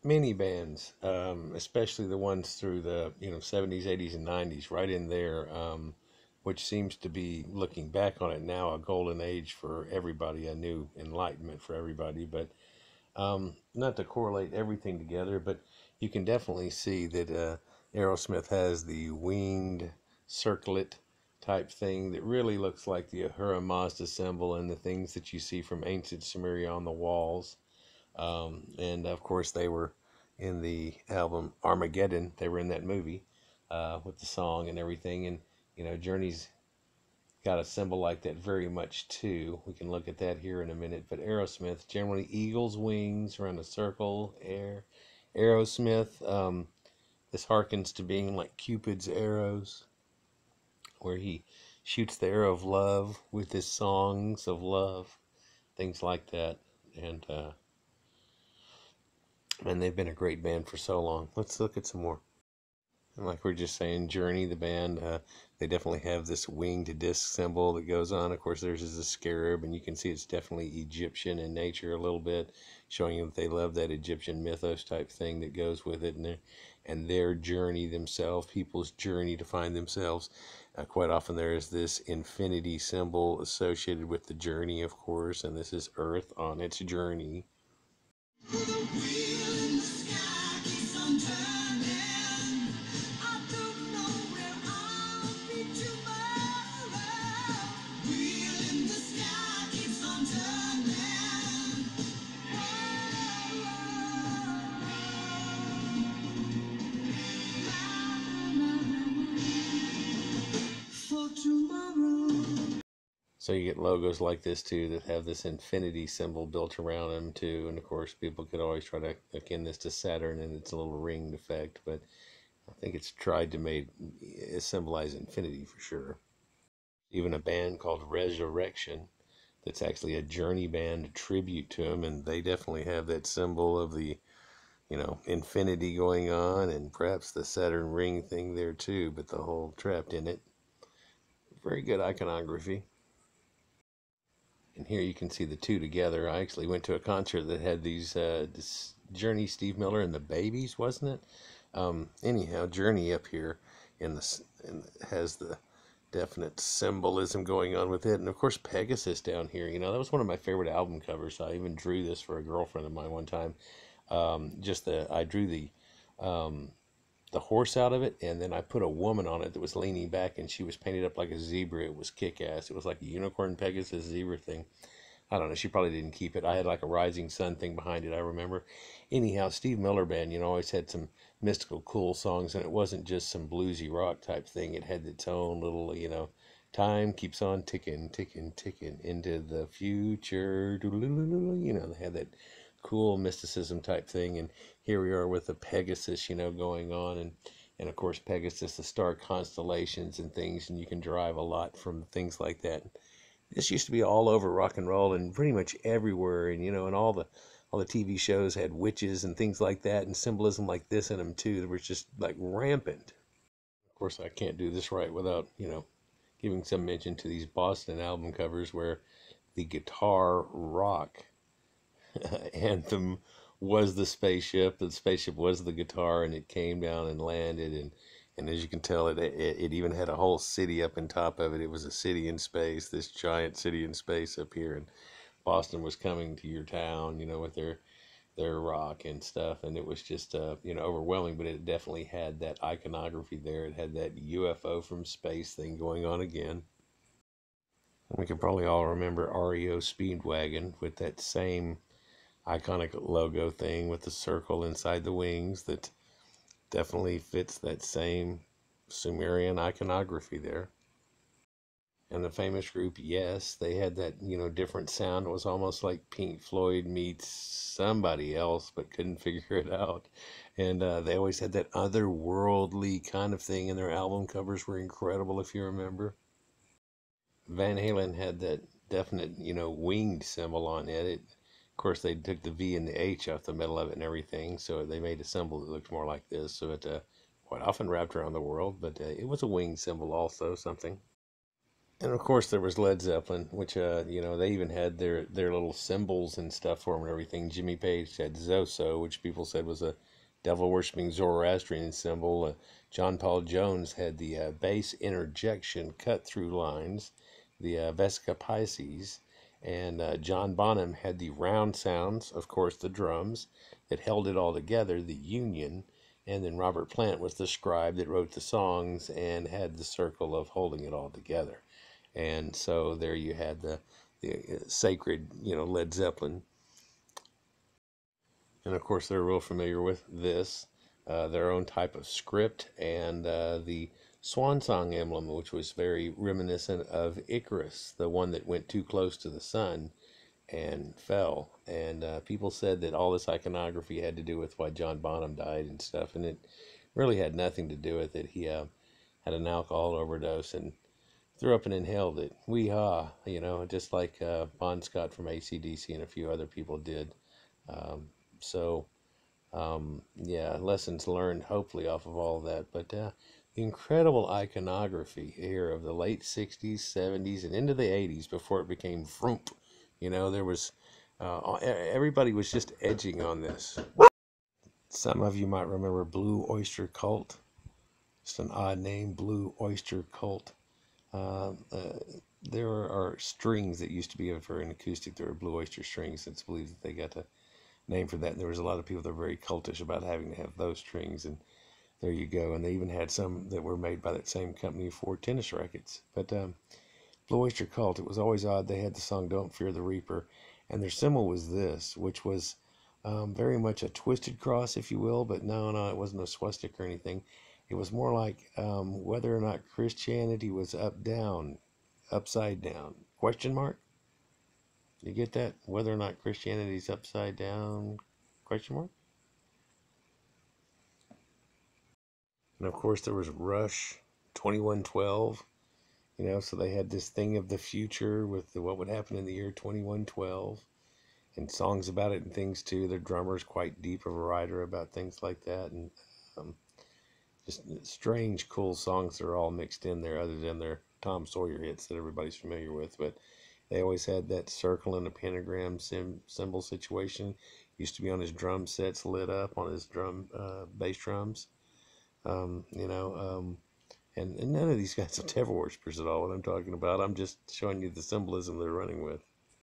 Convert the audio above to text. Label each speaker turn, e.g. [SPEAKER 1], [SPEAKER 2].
[SPEAKER 1] Many bands, especially the ones through the 70s, 80s, and 90s, right in there, which seems to be, looking back on it now, a golden age for everybody, a new enlightenment for everybody. But not to correlate everything together, but you can definitely see that Aerosmith has the winged circlet type thing that really looks like the Ahura Mazda symbol and the things that you see from ancient Sumerian on the walls. And of course, they were in the album Armageddon. They were in that movie with the song and everything. And, Journey's got a symbol like that very much too. We can look at that here in a minute. But Aerosmith, generally eagle's wings around a circle, Aerosmith, this harkens to being like Cupid's arrows, where he shoots the arrow of love with his songs of love, things like that. And they've been a great band for so long. Let's look at some more. And like we're just saying, Journey, the band, they definitely have this winged disc symbol that goes on. Of course, theirs is a scarab, and you can see it's definitely Egyptian in nature a little bit, showing you that they love that Egyptian mythos type thing that goes with it, and their journey themselves, people's journey to find themselves. Quite often there is this infinity symbol associated with the journey, of course, and this is Earth on its journey. So you get logos like this too that have this infinity symbol built around them too. And of course, people could always try to akin this to Saturn and its a little ringed effect, but I think it's tried to symbolize infinity for sure. Even a band called Resurrection that's actually a Journey band, a tribute to them, and they definitely have that symbol of the infinity going on, and perhaps the Saturn ring thing there too, but the whole trapped in it. Very good iconography. And here you can see the two together. I actually went to a concert that had this Journey, Steve Miller, and the Babies, wasn't it? Anyhow, Journey up here has the definite symbolism going on with it. And of course, Pegasus down here. That was one of my favorite album covers. I even drew this for a girlfriend of mine one time. I drew the horse out of it, and then I put a woman on it that was leaning back, and she was painted up like a zebra. It was kick-ass. It was like a unicorn Pegasus zebra thing. I don't know. She probably didn't keep it. I had like a rising sun thing behind it, I remember. Anyhow, Steve Miller Band, always had some mystical, cool songs, and it wasn't just some bluesy rock type thing. It had its own little, time keeps on ticking, ticking, ticking into the future. They had that cool mysticism type thing, and here we are with the Pegasus, going on, and of course Pegasus, the star constellations and things, and you can derive a lot from things like that. This used to be all over rock and roll and pretty much everywhere, and all the TV shows had witches and things like that, and symbolism like this in them too, that was just like rampant. Of course, I can't do this right without giving some mention to these Boston album covers where the guitar rock anthem was the spaceship. The spaceship was the guitar, and it came down and landed. And as you can tell, it even had a whole city up on top of it. It was a city in space, this giant city in space up here. And Boston was coming to your town, with their rock and stuff. And it was just, overwhelming. But it definitely had that iconography there. It had that UFO from space thing going on again. We can probably all remember REO Speedwagon with that same iconic logo thing with the circle inside the wings that definitely fits that same Sumerian iconography there. And the famous group Yes, they had that different sound. It was almost like Pink Floyd meets somebody else, but couldn't figure it out. And they always had that otherworldly kind of thing, and their album covers were incredible, if you remember. Van Halen had that definite winged symbol on it. Of course, they took the V and the H off the middle of it and everything, so they made a symbol that looked more like this. So it quite often wrapped around the world, but it was a winged symbol also, something. And of course, there was Led Zeppelin, which they even had their little symbols and stuff for them and everything. Jimmy Page had Zoso, which people said was a devil worshipping Zoroastrian symbol. John Paul Jones had the bass interjection cut through lines, the Vesica Pisces, and John Bonham had the round sounds, of course, the drums that held it all together, the union. And then Robert Plant was the scribe that wrote the songs and had the circle of holding it all together. And so there you had the sacred, Led Zeppelin. And of course, they're real familiar with this, their own type of script, and the swan song emblem, which was very reminiscent of Icarus, the one that went too close to the sun and fell. And people said that all this iconography had to do with why John Bonham died and stuff, and it really had nothing to do with it. He had an alcohol overdose and threw up and inhaled it. Wee-haw, just like Bon Scott from AC/DC and a few other people did. Um, so, yeah, lessons learned hopefully off of all of that. But the incredible iconography here of the late 60s, 70s, and into the 80s before it became vroom. There was, everybody was just edging on this. Some of you might remember Blue Oyster Cult. Just an odd name, Blue Oyster Cult. Uh, uh, there are strings that used to be for an acoustic. There were Blue Oyster strings. It's believed that they got the name for that. And there was a lot of people that were very cultish about having to have those strings. And there you go. And they even had some that were made by that same company for tennis rackets. But Blue Oyster Cult, it was always odd. They had the song Don't Fear the Reaper. And their symbol was this, which was very much a twisted cross, if you will. But no, it wasn't a swastika or anything. It was more like whether or not Christianity was up, down, upside down. Question mark? You get that? Whether or not Christianity's upside down? Question mark? And of course, there was Rush 2112. So they had this thing of the future with what would happen in the year 2112, and songs about it and things too. Their drummer's quite deep of a writer about things like that, and um, just strange, cool songs that are all mixed in there, other than their Tom Sawyer hits that everybody's familiar with. But they always had that circle and a pentagram symbol situation. Used to be on his drum sets, lit up on his bass drums. Um, you know, um, and none of these guys are devil worshippers at all. What I'm talking about, I'm just showing you the symbolism they're running with.